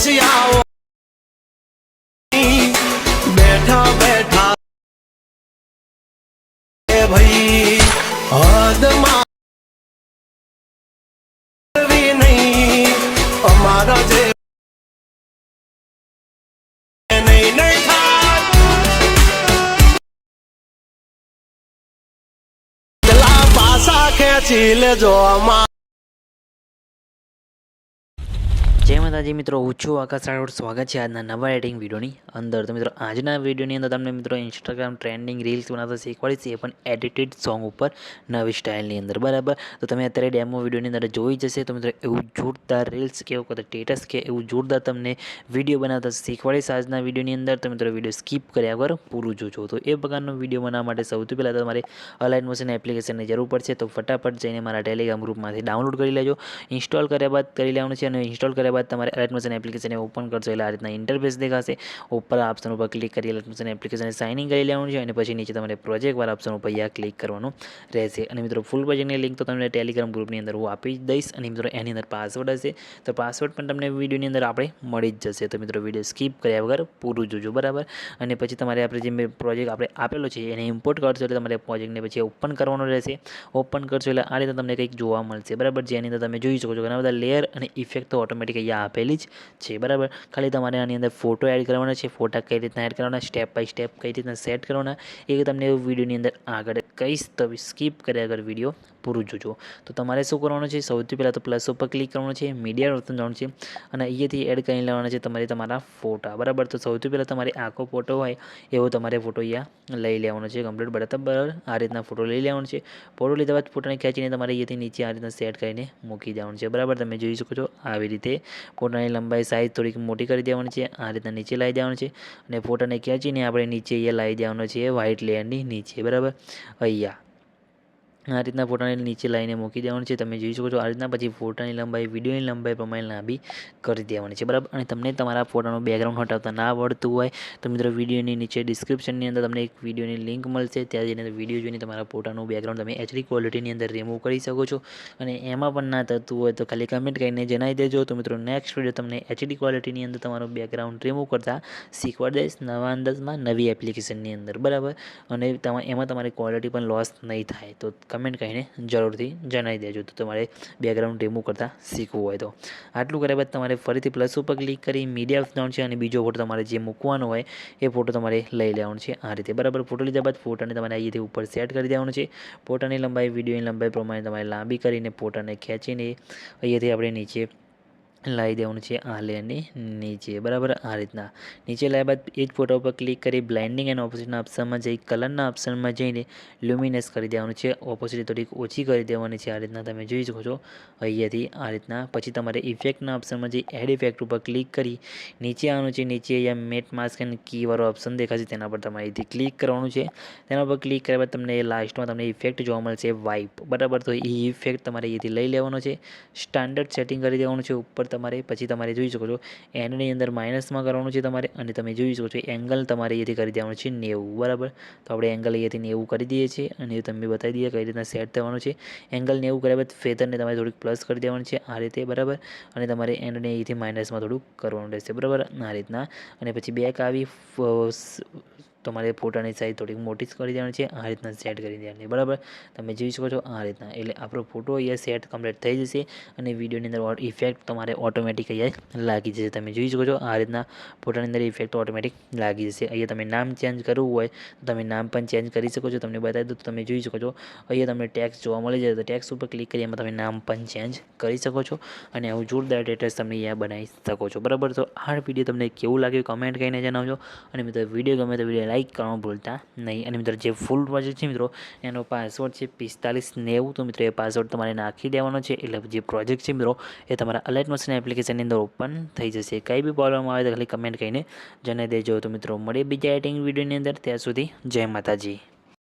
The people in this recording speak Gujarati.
રસિયાઓ બેઠા બેઠા ભાઈ હદમાં નહીં અમારા જે નહીં નહીં થાય પાસા ખેંચી લેજો અમારા જય માતાજી મિત્રો, હું છું આકાશ રાઠોડ. સ્વાગત છે આજના નવા એડિટિંગ વિડીયોની અંદર. તો મિત્રો આજના વિડીયોની અંદર તમને મિત્રો ઇન્સ્ટાગ્રામ ટ્રેન્ડિંગ રીલ્સ બનાવતા શીખવાડીશ, એ પણ એડિટેડ સોંગ ઉપર નવી સ્ટાઇલની અંદર. બરાબર, તો તમે અત્યારે ડેમો વિડીયોની અંદર જોઈ જશે. તો મિત્રો એવું જોરદાર રીલ્સ કે એવું સ્ટેટસ કે એવું જોરદાર તમને વિડીયો બનાવતા શીખવાડીશ આજના વિડીયોની અંદર. તો મિત્રો વિડીયો સ્કીપ કર્યા વગર પૂરું જોજો. તો એ પ્રકારનો વિડીયો બનાવવા માટે સૌથી પહેલાં તમારે અલાઇન મોશન એપ્લિકેશનની જરૂર પડશે. તો ફટાફટ જઈને મારા ટેલિગ્રામ ગ્રુપમાંથી ડાઉનલોડ કરી લેજો. ઇન્સ્ટોલ કર્યા બાદ કરી લેવાનું છે, અને ઇન્સ્ટોલ કર્યા બાદ તમારે અલાઇન મોશન એપ્લિકેશન ઓપન કરશો એટલે આ રીતના ઇન્ટરફેસ દેખાશે. ઉપર ઓપ્શન ઉપર ક્લિક કરી align motion application sign in કરી લેવાનું છે, અને પછી નીચે તમારે પ્રોજેક્ટ વાળા ઓપ્શન ઉપર અહીંયા ક્લિક કરવાનું રહેશે. અને મિત્રો ફૂલ પ્રોજેક્ટની લિંક તો તમને ટેલિગ્રામ ગ્રુપની અંદર હું આપી દઈશ. અને મિત્રો એની અંદર પાસવર્ડ હશે, તો પાસવર્ડ પણ તમને વિડીયોની અંદર આપણે મળી જ જશે. તો મિત્રો વિડીયો સ્કીપ કર્યા વગર પૂરું જોજો. બરાબર, અને પછી તમારે આપણે જે પ્રોજેક્ટ આપણે આપેલો છે એને ઇમ્પોર્ટ કરશો એટલે તમારે પ્રોજેક્ટને પછી ઓપન કરવાનો રહેશે. ઓપન કરશો એટલે આ રીતે તમને કંઈક જોવા મળશે. બરાબર, જેની અંદર તમે જોઈ શકો છો ઘણા બધા લેયર અને ઇફેક્ટ તો ઓટોમેટિક અહીંયા આપેલી જ છે. બરાબર, ખાલી તમારે આની અંદર ફોટો એડ કરવાના છે. ફોટા કઈ રીતના એડ કરવાના, સ્ટેપ બાય સ્ટેપ કઈ રીતના સેટ કરવાના, એ તમને વિડીયોની અંદર આગળ કહીશ. તો સ્કીપ કર્યા આગળ વિડીયો પૂરું જોજો. તો તમારે શું કરવાનું છે, સૌથી પહેલાં તો પ્લસ ઉપર ક્લિક કરવાનું છે, મીડિયા ઓપ્શન જવાનું છે, અને અહીંયાથી એડ કરી લેવાના છે તમારા ફોટા. બરાબર, તો સૌથી પહેલાં તમારે આખો ફોટો હોય એવો તમારે ફોટો અહીંયા લઈ લેવાનો છે. કમ્પ્લીટ બરાબર આ રીતના ફોટો લઈ લેવાનો છે. ફોટો લીધા બાદ ફોટાને ખેંચીને તમારે અહીંયાથી નીચે આ રીતના સેટ કરીને મૂકી દેવાનું છે. બરાબર, તમે જોઈ શકો છો આવી રીતે ફોટાની લંબાઈ સાઇઝ થોડીક મોટી કરી દેવાની છે. આ રીતના નીચે લાવી દેવાનું છે, અને ફોટાને ખેંચીને આપણે નીચે અહીંયા લાવી દેવાનો છે વ્હાઇટ લેયરની નીચે. બરાબર, અહીંયા આ રીતના ફોટાને નીચે લાવીને મૂકી દેવાનું છે. તમે જોઈ શકો છો આ રીતના. પછી ફોટાની લંબાઈ વિડીયોની લંબાઈ પ્રમાણે લાંબી કરી દેવાની છે. બરાબર, અને તમને તમારા ફોટાનું બેકગ્રાઉન્ડ હટાવતા ના આવડતું હોય તો મિત્રો વિડીયોની નીચે ડિસ્ક્રિપ્શનની અંદર તમને એક વિડીયોની લિંક મળશે. ત્યાં જઈને વિડીયો જોઈને તમારા ફોટાનું બેકગ્રાઉન્ડ તમે એચડી ક્વોલિટીની અંદર રિમૂવ કરી શકો છો. અને એમાં પણ ના થતું હોય તો ખાલી કમેન્ટ કરીને જણાવી દેજો. તો મિત્રો નેક્સ્ટ વિડીયો તમને એચડી ક્વોલિટીની અંદર તમારું બેકગ્રાઉન્ડ રિમૂવ કરતા શીખવાડી દઈશ નવા અંદાજમાં નવી એપ્લિકેશનની અંદર. બરાબર, અને એમાં તમારી ક્વોલિટી પણ લોસ નહીં થાય. તો કમેન્ટ કરીને જરૂરથી જણાવી દેજો. તો તમારે બેકગ્રાઉન્ડ રિમૂવ કરતાં શીખવું હોય તો. આટલું કર્યા બાદ તમારે ફરીથી પ્લસ ઉપર ક્લિક કરી મીડિયા જવાનું છે, અને બીજો ફોટો તમારે જે મૂકવાનો હોય એ ફોટો તમારે લઈ લેવાનો છે આ રીતે. બરાબર, ફોટો લીધા બાદ ફોટાને તમારે અહીંયાથી ઉપર સેટ કરી દેવાનું છે. ફોટાની લંબાઈ વિડીયોની લંબાઈ પ્રમાણે તમારે લાંબી કરીને ફોટાને ખેંચીને અહીંયાથી આપણે નીચે લાવી દેવાનું છે આ લેયરની નીચે. બરાબર, આ રીતના નીચે લાવ્યા બાદ એ જ ફોટા ઉપર ક્લિક કરી બ્લાઇન્ડિંગ એન્ડ ઓપોઝિટના ઓપ્શનમાં જઈ કલરના ઓપ્શનમાં જઈને લ્યુમિનેસ કરી દેવાનું છે. ઓપોઝિટ થોડીક ઓછી કરી દેવાની છે. આ રીતના તમે જોઈ શકો છો અહીંયાથી આ રીતના. પછી તમારે ઇફેક્ટના ઓપ્શનમાં જઈ એડ ઇફેક્ટ ઉપર ક્લિક કરી નીચે આવવાનું છે. નીચે અહીંયા મેટ માસ્ક એન્ડ કીવાળો ઓપ્શન દેખાશે, તેના પર તમારે અહીંથી ક્લિક કરવાનું છે. તેના પર ક્લિક કર્યા બાદ તમને લાસ્ટમાં તમને ઇફેક્ટ જોવા મળશે વાઇપ. બરાબર, તો એ ઇફેક્ટ તમારે અહીંથી લઈ લેવાનો છે. સ્ટાન્ડર્ડ સેટિંગ કરી દેવાનું છે ઉપર તમારે. પછી તમારે જોઈ શકો છો એન્ડની અંદર માઇનસમાં કરવાનું છે તમારે, અને તમે જોઈ શકો છો એંગલ તમારે અહીંયાથી કરી દેવાનું છે 90. બરાબર, તો આપણે એંગલ અહીંયાથી 90 કરી દઈએ છીએ, અને તમને બતાવી દઈએ કઈ રીતના સેટ થવાનું છે. એંગલ 90 કર્યા બાદ ફેદરને તમારે થોડીક પ્લસ કરી દેવાનું છે આ રીતે. બરાબર, અને તમારે એન્ડને અહીંથી માઇનસમાં થોડુંક કરવાનું રહેશે. બરાબર, આ રીતના. અને પછી બેક આવી તમારે ફોટાની સાઇઝ થોડીક મોટી જ કરી દેવાની છે. આ રીતના સેટ કરી દેવાની. બરાબર, તમે જોઈ શકો છો આ રીતના. એટલે આપણો ફોટો અહીંયા સેટ કમ્પ્લીટ થઈ જશે, અને વિડીયોની અંદર ઇફેક્ટ તમારે ઓટોમેટિક અહીંયા લાગી જશે. તમે જોઈ શકો છો આ રીતના ફોટાની અંદર ઇફેક્ટ ઓટોમેટિક લાગી જશે. અહીંયા તમે નામ ચેન્જ કરવું હોય તો તમે નામ પણ ચેન્જ કરી શકો છો. તમને બતાવી દો તો તમે જોઈ શકો છો અહીંયા તમને ટેક્સ જોવા મળી જાય. તો ટેક્સ ઉપર ક્લિક કરી એમાં તમે નામ પણ ચેન્જ કરી શકો છો, અને આવું જોરદાર સ્ટેટસ તમે અહીંયા બનાવી શકો છો. બરાબર, તો આ વિડીયો તમને કેવું લાગ્યું કમેન્ટ કરીને જણાવજો. અને મિત્રો વિડીયો ગમે તો વિડીયો લાઈક કરવાનું ભૂલતા નહીં. અને મિત્રો જે ફૂલ પ્રોજેક્ટ છે મિત્રો એનો પાસવર્ડ છે 4590. તો મિત્રો એ પાસવર્ડ તમારે નાખી દેવાનો છે, એટલે જે પ્રોજેક્ટ છે મિત્રો એ તમારા અલાઇન મોશન એપ્લિકેશનની અંદર ઓપન થઈ જશે. કંઈ બી પ્રોબ્લેમ આવે તો ખાલી કમેન્ટ કરીને જણાવી દેજો. તો મિત્રો મળીએ બીજા એડિટિંગ વિડીયોની અંદર. ત્યાં સુધી જય માતાજી.